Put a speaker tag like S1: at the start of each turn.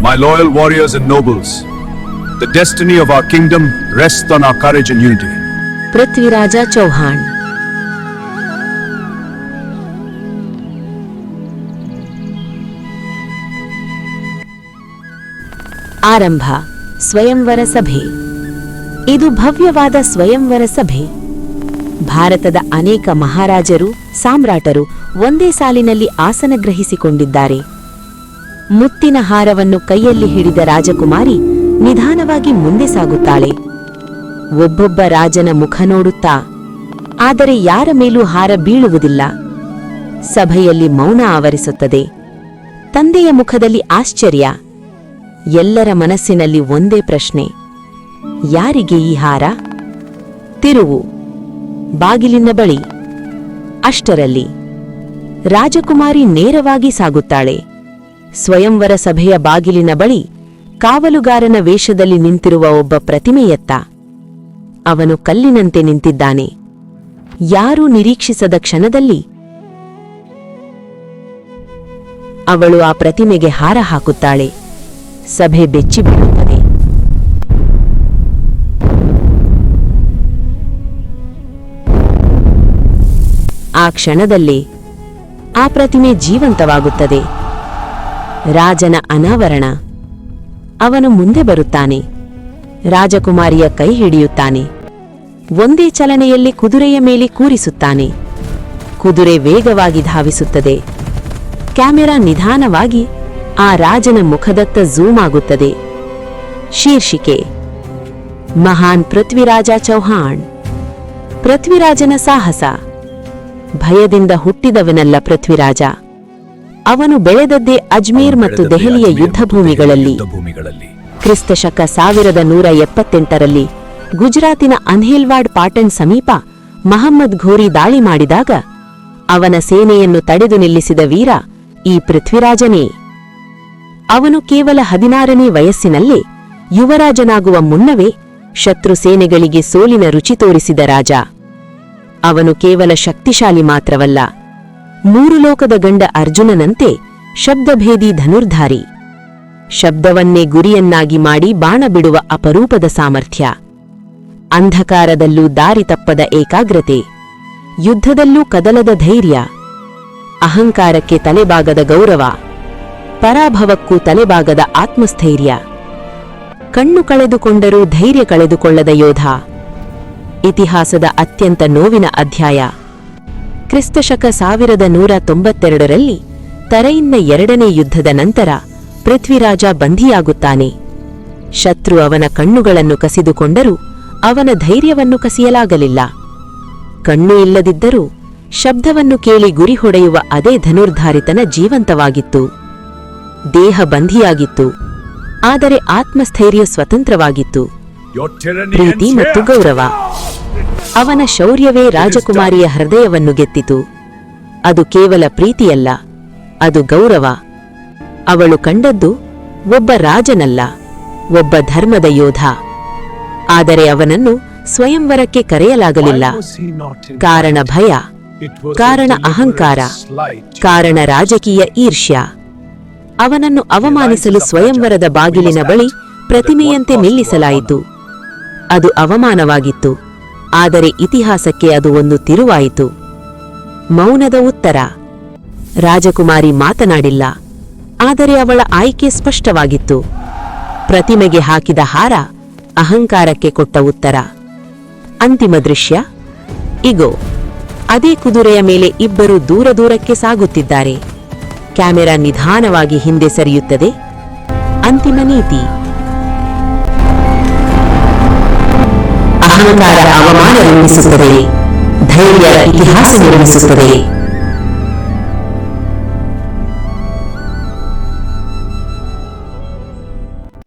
S1: My loyal warriors and nobles, the destiny of our kingdom rests on our courage and unity.
S2: पृथ्वीराजा Chauhan. ಆರಂಭ ಸ್ವಯಂವರ ಸಭೆ। ಇದು ಭವ್ಯವಾದ ಸ್ವಯಂವರ ಸಭೆ। ಭಾರತದ ಅನೇಕ ಮಹಾರಾಜರು ಸಾಮ್ರಾಟರು ಒಂದೇ ಸಾಲಿನಲ್ಲಿ ಆಸನ ಗ್ರಹಿಸಿಕೊಂಡಿದ್ದಾರೆ। ಮುತ್ತಿನ ಹಾರವನ್ನು ಕೈಯಲ್ಲಿ ಹಿಡಿದ ರಾಜಕುಮಾರಿ ನಿಧಾನವಾಗಿ ಮುಂದೆ ಸಾಗುತ್ತಾಳೆ। ಒಬ್ಬೊಬ್ಬ ರಾಜನ ಮುಖ ನೋಡುತ್ತಾ, ಆದರೆ ಯಾರ ಮೇಲೂ ಹಾರ ಬೀಳುವುದಿಲ್ಲ। ಸಭೆಯಲ್ಲಿ ಮೌನ ಆವರಿಸುತ್ತದೆ। ತಂದೆಯ ಮುಖದಲ್ಲಿ ಆಶ್ಚರ್ಯ। ಎಲ್ಲರ ಮನಸ್ಸಿನಲ್ಲಿ ಒಂದೇ ಪ್ರಶ್ನೆ, ಯಾರಿಗೆ ಈ ಹಾರ? ತಿರುವು ಬಾಗಿಲಿನ ಬಳಿ। ಅಷ್ಟರಲ್ಲಿ ರಾಜಕುಮಾರಿ ನೇರವಾಗಿ ಸಾಗುತ್ತಾಳೆ। ಸ್ವಯಂವರ ಸಭೆಯ ಬಾಗಿಲಿನ ಬಳಿ ಕಾವಲುಗಾರನ ವೇಷದಲ್ಲಿ ನಿಂತಿರುವ ಒಬ್ಬ ಪ್ರತಿಮೆಯತ್ತ। ಅವನು ಕಲ್ಲಿನಂತೆ ನಿಂತಿದ್ದಾನೆ। ಯಾರೂ ನಿರೀಕ್ಷಿಸದ ಕ್ಷಣದಲ್ಲಿ ಅವಳು ಆ ಪ್ರತಿಮೆಗೆ ಹಾರ ಹಾಕುತ್ತಾಳೆ। ಸಭೆ ಬೆಚ್ಚಿಬೀಳುತ್ತದೆ। ಆ ಕ್ಷಣದಲ್ಲಿ ಆ ಪ್ರತಿಮೆ ಜೀವಂತವಾಗುತ್ತದೆ। ರಾಜನ ಅನಾವರಣ। ಅವನು ಮುಂದೆ ಬರುತ್ತಾನೆ। ರಾಜಕುಮಾರಿಯ ಕೈ ಹಿಡಿಯುತ್ತಾನೆ। ಒಂದೇ ಚಲನೆಯಲ್ಲಿ ಕುದುರೆಯ ಮೇಲೆ ಕೂರಿಸುತ್ತಾನೆ। ಕುದುರೆ ವೇಗವಾಗಿ ಧಾವಿಸುತ್ತದೆ। ಕ್ಯಾಮೆರಾ ನಿಧಾನವಾಗಿ ಆ ರಾಜನ ಮುಖದತ್ತ ಝೂಮ್ ಆಗುತ್ತದೆ। ಶೀರ್ಷಿಕೆ: ಮಹಾನ್ ಪೃಥ್ವಿರಾಜ ಚೌಹಾಣ್। ಪೃಥ್ವಿರಾಜನ ಸಾಹಸ। ಭಯದಿಂದ ಹುಟ್ಟಿದವನಲ್ಲ ಪೃಥ್ವಿರಾಜ। ಅವನು ಬೆಳೆದದ್ದೇ ಅಜ್ಮೇರ್ ಮತ್ತು ದೆಹಲಿಯ ಯುದ್ಧಭೂಮಿಗಳಲ್ಲಿ। ಕ್ರಿಸ್ತಶಕ 1178ರಲ್ಲಿ ಗುಜರಾತಿನ ಅನ್ಹೇಲ್ವಾಡ್ ಪಾಟಣ್ ಸಮೀಪ ಮಹಮ್ಮದ್ ಘೋರಿ ದಾಳಿ ಮಾಡಿದಾಗ ಅವನ ಸೇನೆಯನ್ನು ತಡೆದು ನಿಲ್ಲಿಸಿದ ವೀರ ಈ ಪೃಥ್ವಿರಾಜನೇ। ಅವನು ಕೇವಲ 16ನೇ ವಯಸ್ಸಿನಲ್ಲೇ ಯುವರಾಜನಾಗುವ ಮುನ್ನವೇ ಶತ್ರು ಸೇನೆಗಳಿಗೆ ಸೋಲಿನ ರುಚಿ ತೋರಿಸಿದ ರಾಜ। ಅವನು ಕೇವಲ ಶಕ್ತಿಶಾಲಿ ಮಾತ್ರವಲ್ಲ, 3 ಲೋಕದ ಗಂಡ ಅರ್ಜುನನಂತೆ ಶಬ್ದಭೇದಿ ಧನುರ್ಧಾರಿ। ಶಬ್ದವನ್ನೇ ಗುರಿಯನ್ನಾಗಿ ಮಾಡಿ ಬಾಣ ಬಿಡುವ ಅಪರೂಪದ ಸಾಮರ್ಥ್ಯ। ಅಂಧಕಾರದಲ್ಲೂ ದಾರಿ ತಪ್ಪದ ಏಕಾಗ್ರತೆ। ಯುದ್ಧದಲ್ಲೂ ಕದಲದ ಧೈರ್ಯ। ಅಹಂಕಾರಕ್ಕೆ ತಲೆಬಾಗದ ಗೌರವ। ಪರಾಭವಕ್ಕೂ ತಲೆಬಾಗದ ಆತ್ಮಸ್ಥೈರ್ಯ। ಕಣ್ಣು ಕಳೆದುಕೊಂಡರೂ ಧೈರ್ಯ ಕಳೆದುಕೊಳ್ಳದ ಯೋಧ। ಇತಿಹಾಸದ ಅತ್ಯಂತ ನೋವಿನ ಅಧ್ಯಾಯ। ಕ್ರಿಸ್ತಶಕ 1192ರಲ್ಲಿ ತರೈನ್ನ 2ನೇ ಯುದ್ಧದ ನಂತರ ಪೃಥ್ವಿರಾಜ ಬಂಧಿಯಾಗುತ್ತಾನೆ। ಶತ್ರು ಅವನ ಕಣ್ಣುಗಳನ್ನು ಕಸಿದುಕೊಂಡರೂ ಅವನ ಧೈರ್ಯವನ್ನು ಕಸಿಯಲಾಗಲಿಲ್ಲ। ಕಣ್ಣು ಇಲ್ಲದಿದ್ದರೂ ಶಬ್ದವನ್ನು ಕೇಳಿ ಗುರಿ ಹೊಡೆಯುವ ಅದೇ ಧನುರ್ಧಾರಿತನ ಜೀವಂತವಾಗಿತ್ತು। ದೇಹ ಬಂಧಿಯಾಗಿತ್ತು, ಆದರೆ ಆತ್ಮಸ್ಥೈರ್ಯ ಸ್ವತಂತ್ರವಾಗಿತ್ತು। ಪ್ರೀತಿ ಮತ್ತು ಗೌರವ। ಅವನ ಶೌರ್ಯವೇ ರಾಜಕುಮಾರಿಯ ಹೃದಯವನ್ನು ಗೆದ್ದಿತು। ಅದು ಕೇವಲ ಪ್ರೀತಿಯಲ್ಲ, ಅದು ಗೌರವ। ಅವಳು ಕಂಡದ್ದು ಒಬ್ಬ ರಾಜನಲ್ಲ, ಒಬ್ಬ ಧರ್ಮದ ಯೋಧ। ಆದರೆ ಅವನನ್ನು ಸ್ವಯಂವರಕ್ಕೆ ಕರೆಯಲಾಗಲಿಲ್ಲ। ಕಾರಣ ಭಯ, ಕಾರಣ ಅಹಂಕಾರ, ಕಾರಣ ರಾಜಕೀಯ ಈರ್ಷ್ಯ। ಅವನನ್ನು ಅವಮಾನಿಸಲು ಸ್ವಯಂವರದ ಬಾಗಿಲಿನ ಬಳಿ ಪ್ರತಿಮೆಯಂತೆ ನಿಲ್ಲಿಸಲಾಯಿತು। ಅದು ಅವಮಾನವಾಗಿತ್ತು, ಆದರೆ ಇತಿಹಾಸಕ್ಕೆ ಅದು ಒಂದು ತಿರುವಾಯಿತು। ಮೌನದ ಉತ್ತರ। ರಾಜಕುಮಾರಿ ಮಾತನಾಡಿಲ್ಲ, ಆದರೆ ಅವಳ ಆಯ್ಕೆ ಸ್ಪಷ್ಟವಾಗಿತ್ತು। ಪ್ರತಿಮೆಗೆ ಹಾಕಿದ ಹಾರ ಅಹಂಕಾರಕ್ಕೆ ಕೊಟ್ಟ ಉತ್ತರ। ಅಂತಿಮ ದೃಶ್ಯ ಇಗೋ, ಅದೇ ಕುದುರೆಯ ಮೇಲೆ ಇಬ್ಬರು ದೂರ ದೂರಕ್ಕೆ ಸಾಗುತ್ತಿದ್ದಾರೆ। ಕ್ಯಾಮೆರಾ ನಿಧಾನವಾಗಿ ಹಿಂದೆ ಸರಿಯುತ್ತದೆ। ಅಂತಿಮ ನೀತಿ: ಅಹಂಕಾರ ಅವಮಾನ ನಿರ್ಮಿಸುತ್ತದೆ, ಧೈರ್ಯ ಇತಿಹಾಸ ನಿರ್ಮಿಸುತ್ತದೆ।